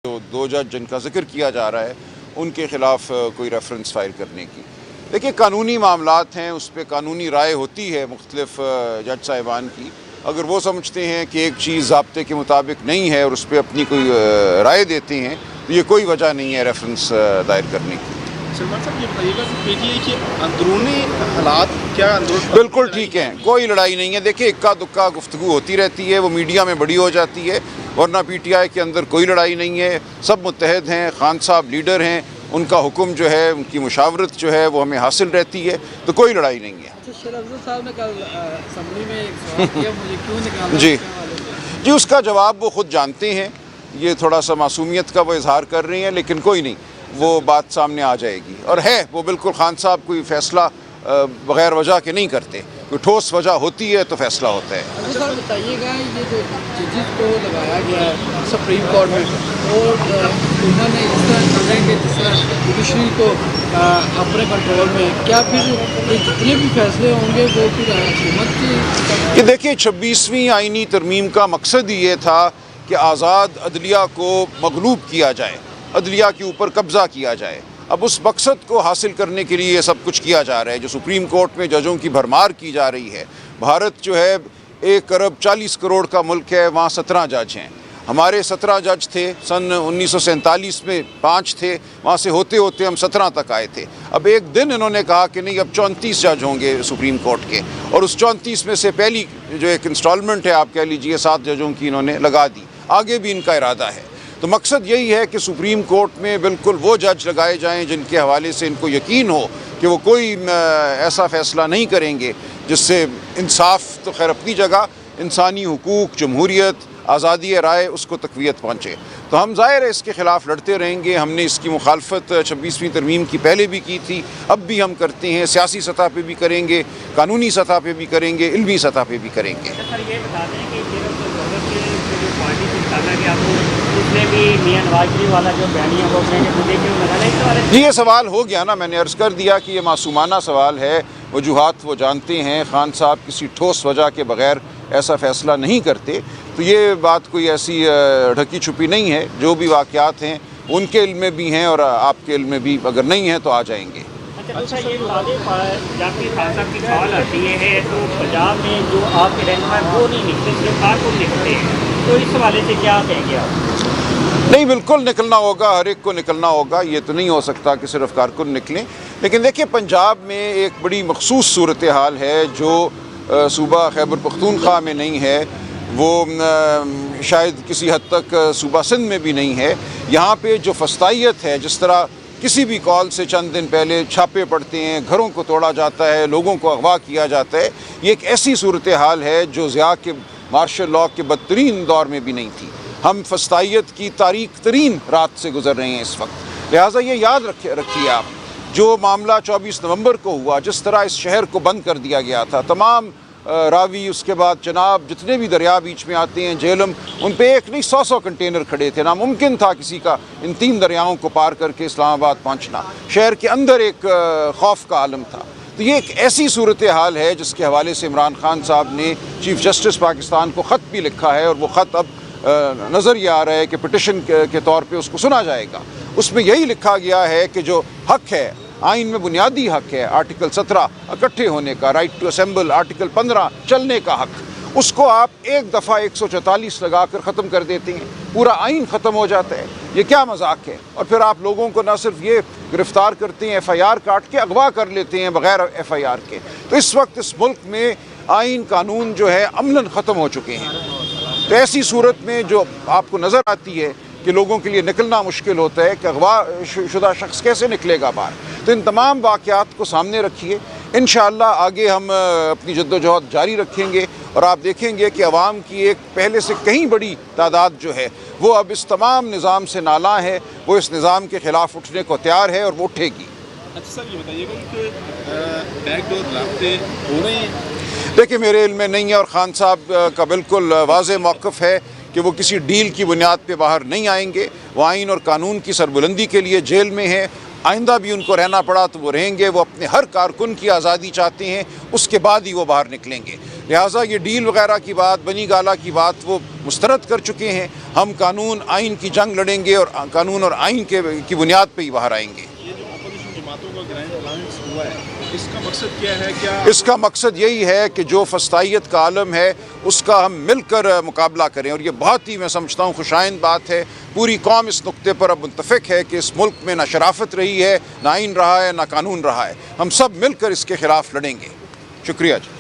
जो दो जज जिनका जिक्र किया जा रहा है उनके ख़िलाफ़ कोई रेफरेंस फ़ाइल करने की। देखिए, कानूनी मामलात हैं, उस पर कानूनी राय होती है मुख्तलिफ जज साहिबान की। अगर वो समझते हैं कि एक चीज़ ज़ाब्ते के मुताबिक नहीं है और उस पर अपनी कोई राय देते हैं तो ये कोई वजह नहीं है रेफरेंस दायर करने की। सलमान साहब, ये बताइएगा कि पीटीआई के अंदरूनी हालात क्या बिल्कुल ठीक हैं, कोई लड़ाई नहीं है। देखिए, इक्का दुक्का गुफ्तगू होती रहती है, वो मीडिया में बड़ी हो जाती है, वरना पीटीआई के अंदर कोई लड़ाई नहीं है। सब मुत्तहद हैं, खान साहब लीडर हैं, उनका हुक्म जो है, उनकी मुशावरत जो है वो हमें हासिल रहती है, तो कोई लड़ाई नहीं है। अच्छा, शेर अफजल साहब ने कल असेंबली में एक सवाल किया, मुझे क्यों निकाला जी, उसका जवाब वो ख़ुद जानते हैं। ये थोड़ा सा मासूमियत का वो इजहार कर रही हैं, लेकिन कोई नहीं, वो बात सामने आ जाएगी। और है वो बिल्कुल, खान साहब कोई फ़ैसला बग़ैर वजह के नहीं करते, कोई ठोस वजह होती है तो फ़ैसला होता है। अच्छा सर, बताइएगा, ये जो जजेस को लगाया गया है सुप्रीम कोर्ट में, और उन्होंने इस तरह कर रहे हैं कि जिस तरह जुडिशरी को अपने कंट्रोल में, क्या फिर ये जितने भी फैसले होंगे वो फिर हुकूमत की? कि देखिए, 26वीं आइनी तरमीम का मकसद ही ये था कि आज़ाद अदलिया को मगलूब किया जाए, अदलिया के ऊपर कब्ज़ा किया जाए। अब उस मकसद को हासिल करने के लिए ये सब कुछ किया जा रहा है। जो सुप्रीम कोर्ट में जजों की भरमार की जा रही है, भारत जो है 1 अरब 40 करोड़ का मुल्क है, वहाँ 17 जज हैं। हमारे 17 जज थे, सन 1947 में 5 थे, वहाँ से होते होते हम 17 तक आए थे। अब एक दिन इन्होंने कहा कि नहीं, अब 34 जज होंगे सुप्रीम कोर्ट के, और उस 34 में से पहली जो एक इंस्टॉलमेंट है, आप कह लीजिए 7 जजों की इन्होंने लगा दी। आगे भी इनका इरादा है। तो मकसद यही है कि सुप्रीम कोर्ट में बिल्कुल वो जज लगाए जाएं जिनके हवाले से इनको यकीन हो कि वो कोई ऐसा फ़ैसला नहीं करेंगे जिससे इंसाफ तो खैर अपनी जगह, इंसानी हुकूक, जमहूरियत, आज़ादी राय, उसको तक़वियत पहुँचे। तो हम ज़ाहिर है इसके ख़िलाफ़ लड़ते रहेंगे। हमने इसकी मुखालफत 26वीं तरमीम की पहले भी की थी, अब भी हम करते हैं। सियासी सतह पे भी करेंगे, कानूनी सतह पे भी करेंगे, इल्मी सतह पे भी करेंगे। सर, ये बता दें कि पार्टी से निकाला गया तो उसमें भी मियां नवाज शरीफ वाला जो बयानी है वो अपने मुद्दे क्यों लगाना? जी, ये सवाल हो गया ना, मैंने अर्ज़ कर दिया कि ये मासूमाना सवाल है। वजूहात वो जानते हैं, खान साहब किसी ठोस वजह के बग़ैर ऐसा फ़ैसला नहीं करते। तो ये बात कोई ऐसी ढकी छुपी नहीं है। जो भी वाक़यात हैं उनके इल्म में भी हैं और आपके इल्म में भी अगर नहीं है तो आ जाएंगे। अच्छा, ये जब भी खान साहब की सवाल आती है तो पंजाब में जो आपके रहनुमा वो नहीं निकलते, सिर्फ कारकुन निकलते हैं, तो इस हवाले से क्या कहेंगे आप? नहीं, बिल्कुल निकलना होगा, हर एक को निकलना होगा। ये तो नहीं हो सकता कि सिर्फ कारकुन निकलें। लेकिन देखिए, पंजाब में एक बड़ी मखसूस सूरत हाल है जो सूबा खैबर पख्तूनख्वा में नहीं है, वो शायद किसी हद तक सूबा सिंध में भी नहीं है। यहाँ पे जो फस्तायत है, जिस तरह किसी भी कॉल से चंद दिन पहले छापे पड़ते हैं, घरों को तोड़ा जाता है, लोगों को अगवा किया जाता है, ये एक ऐसी सूरत हाल है जो ज़िया के मार्शल लॉ के बदतरीन दौर में भी नहीं थी। हम फस्तायत की तारीख तरीन रात से गुजर रहे हैं इस वक्त। लिहाजा ये याद रखिए आप, जो मामला 24 नवंबर को हुआ, जिस तरह इस शहर को बंद कर दिया गया था, तमाम रावी, उसके बाद चनाब, जितने भी दरिया बीच में आते हैं, झेलम, उन पे एक नहीं 100 कंटेनर खड़े थे। नामुमकिन था किसी का इन 3 दरियाओं को पार करके इस्लामाबाद पहुंचना। शहर के अंदर एक खौफ का आलम था। तो ये एक ऐसी सूरत हाल है जिसके हवाले से इमरान खान साहब ने चीफ जस्टिस पाकिस्तान को ख़त भी लिखा है, और वो ख़त अब नज़र ये आ रहा है कि पिटिशन के तौर पे उसको सुना जाएगा। उसमें यही लिखा गया है कि जो हक़ है, आइन में बुनियादी हक़ है, आर्टिकल 17 इकट्ठे होने का, राइट टू असेंबल, आर्टिकल 15 चलने का हक़, उसको आप एक दफ़ा 144 लगा कर ख़त्म कर देते हैं, पूरा आइन ख़त्म हो जाता है। ये क्या मजाक है? और फिर आप लोगों को न सिर्फ ये गिरफ़्तार करते हैं, FIR काट के अगवा कर लेते हैं बग़ैर FIR के। तो इस वक्त इस मुल्क में आइन कानून जो है अमलन ख़त्म हो चुके हैं। तो ऐसी सूरत में जो आपको नज़र आती है कि लोगों के लिए निकलना मुश्किल होता है कि अगवा शुदा शख्स कैसे निकलेगा बाहर। तो इन तमाम वाक़यात को सामने रखिए। इंशाअल्लाह आगे हम अपनी जद्दोजहद जारी रखेंगे, और आप देखेंगे कि अवाम की एक पहले से कहीं बड़ी तादाद जो है वो अब इस तमाम निज़ाम से नाला है, वो इस निज़ाम के ख़िलाफ़ उठने को तैयार है और वो उठेगी। अच्छा सर, ये बताइएगा कि बैकडोर राब्ते हो रहे हैं? देखिए, मेरे इल्म में नहीं है, और खान साहब का बिल्कुल वाज़ेह मौक़िफ़ है कि वो किसी डील की बुनियाद पे बाहर नहीं आएंगे। वो आइन और कानून की सरबुलंदी के लिए जेल में हैं। आइंदा भी उनको रहना पड़ा तो वो रहेंगे। वो अपने हर कारकुन की आज़ादी चाहते हैं, उसके बाद ही वो बाहर निकलेंगे। लिहाजा ये डील वगैरह की बात, बनी गाला की बात वो मुस्तरद कर चुके हैं। हम कानून आइन की जंग लड़ेंगे और कानून और आइन की बुनियाद पर ही बाहर आएंगे। ये जो अपोजिशन जमातों का ग्रैंड अलायंस हुआ है, इसका मकसद क्या है? क्या इसका मकसद यही है कि जो फस्तायत का आलम है उसका हम मिलकर मुकाबला करें, और ये बहुत ही मैं समझता हूँ खुशाइंद बात है। पूरी कौम इस नुक्ते पर अब मुत्तफ़िक है कि इस मुल्क में ना शराफत रही है, ना आइन रहा है, ना कानून रहा है। हम सब मिलकर इसके ख़िलाफ़ लड़ेंगे। शुक्रिया जी।